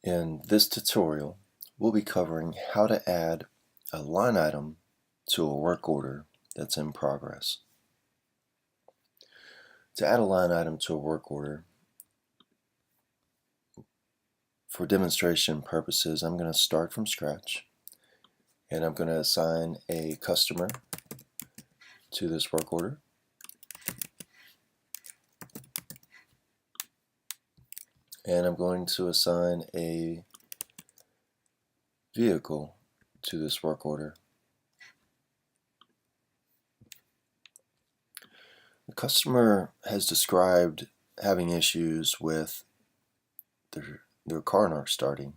In this tutorial, we'll be covering how to add a line item to a work order that's in progress. To add a line item to a work order, for demonstration purposes, I'm going to start from scratch and I'm going to assign a customer to this work order. And I'm going to assign a vehicle to this work order. The customer has described having issues with their car not starting,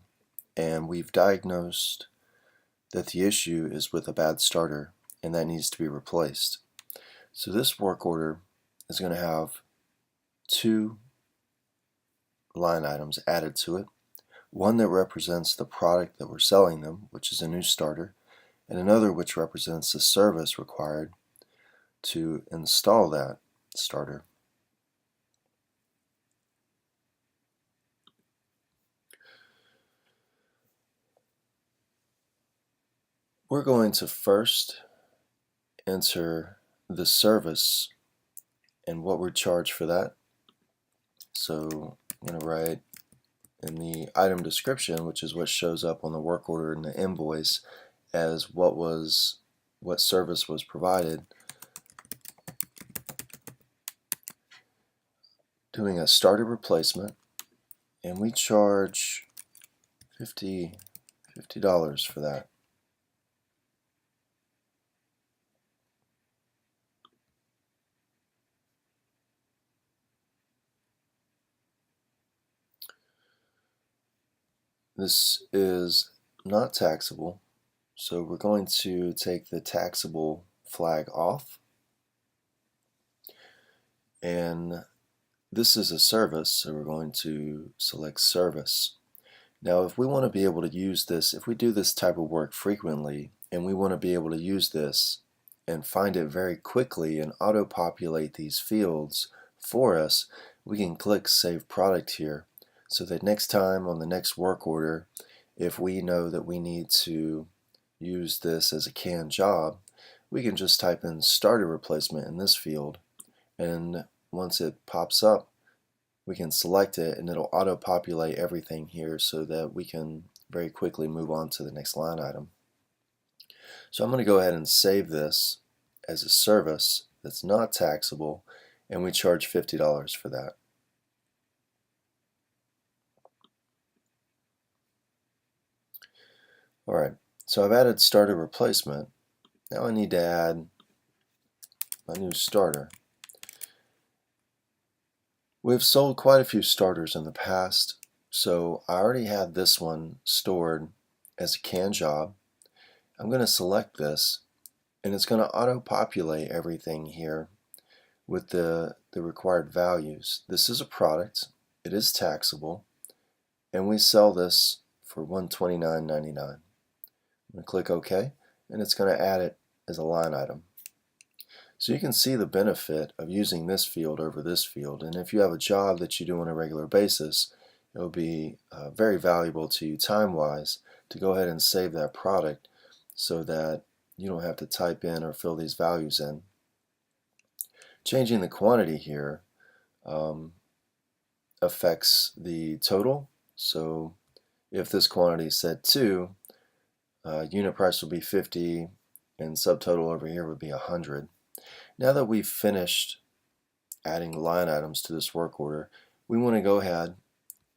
and we've diagnosed that the issue is with a bad starter and that needs to be replaced. So this work order is going to have two line items added to it. One that represents the product that we're selling them, which is a new starter, and another which represents the service required to install that starter. We're going to first enter the service and what we're charged for that. So I'm going to write in the item description, which is what shows up on the work order and the invoice, as what service was provided, doing a starter replacement, and we charge $50 for that. This is not taxable, so we're going to take the taxable flag off, and this is a service, so we're going to select service. Now if we want to be able to use this, if we do this type of work frequently and we want to be able to use this and find it very quickly and auto-populate these fields for us, we can click Save Product here, so that next time on the next work order, if we know that we need to use this as a canned job, we can just type in starter replacement in this field, and once it pops up, we can select it and it'll auto-populate everything here so that we can very quickly move on to the next line item. So I'm going to go ahead and save this as a service that's not taxable, and we charge $50 for that. Alright, so I've added starter replacement. Now I need to add my new starter. We've sold quite a few starters in the past, so I already had this one stored as a canned job. I'm going to select this, and it's going to auto-populate everything here with the required values. This is a product, it is taxable, and we sell this for $129.99. I'm going to click OK, and it's going to add it as a line item. So you can see the benefit of using this field over this field, and if you have a job that you do on a regular basis, it will be very valuable to you time-wise to go ahead and save that product so that you don't have to type in or fill these values in. Changing the quantity here affects the total. So if this quantity is set 2, unit price will be 50 and subtotal over here would be 100. Now that we've finished adding line items to this work order, we want to go ahead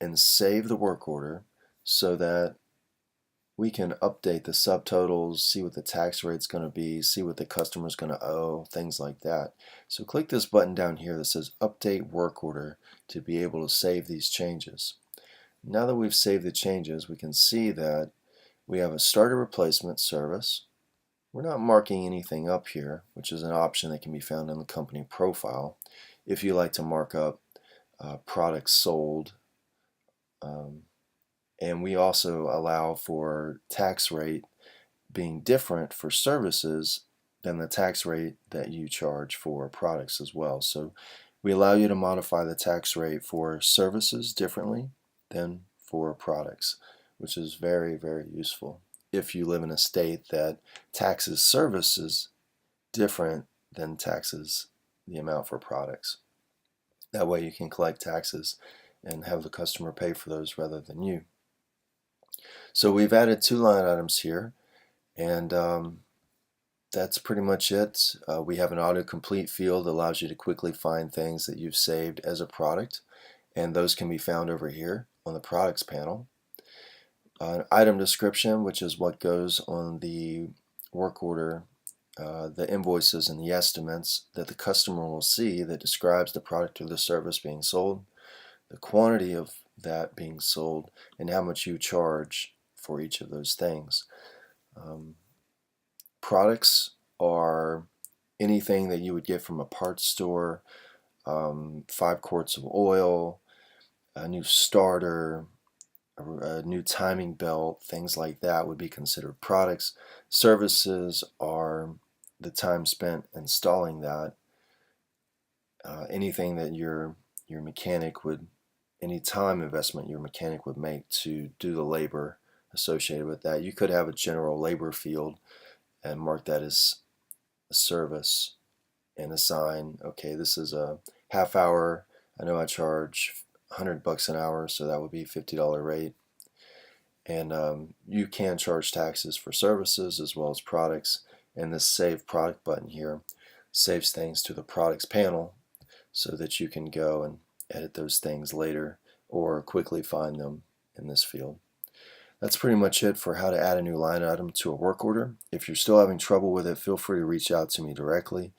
and save the work order so that we can update the subtotals, see what the tax rate's going to be, see what the customer's going to owe, things like that. So click this button down here that says Update Work Order to be able to save these changes. Now that we've saved the changes, we can see that we have a starter replacement service. We're not marking anything up here, which is an option that can be found in the company profile if you like to mark up products sold. And we also allow for tax rate being different for services than the tax rate that you charge for products as well. So we allow you to modify the tax rate for services differently than for products, which is very, very useful if you live in a state that taxes services different than taxes the amount for products. That way you can collect taxes and have the customer pay for those rather than you. So we've added 2 line items here, and that's pretty much it. We have an autocomplete field that allows you to quickly find things that you've saved as a product, and those can be found over here on the products panel. An item description, which is what goes on the work order, the invoices and the estimates that the customer will see that describes the product or the service being sold, the quantity of that being sold, and how much you charge for each of those things. Products are anything that you would get from a parts store, 5 quarts of oil, a new starter, a new timing belt, things like that would be considered products. Services are the time spent installing that. Anything that your mechanic would, any time investment your mechanic would make to do the labor associated with that. You could have a general labor field and mark that as a service and assign, okay, this is a half hour. I know I charge $100 an hour, so that would be $50 rate. And you can charge taxes for services as well as products. And this Save Product button here saves things to the products panel so that you can go and edit those things later or quickly find them in this field. That's pretty much it for how to add a new line item to a work order. If you're still having trouble with it, feel free to reach out to me directly.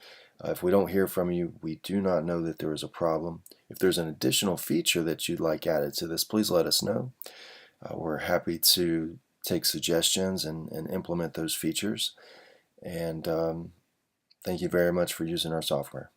If we don't hear from you, we do not know that there is a problem. If there's an additional feature that you'd like added to this, please let us know. We're happy to take suggestions and implement those features. And thank you very much for using our software.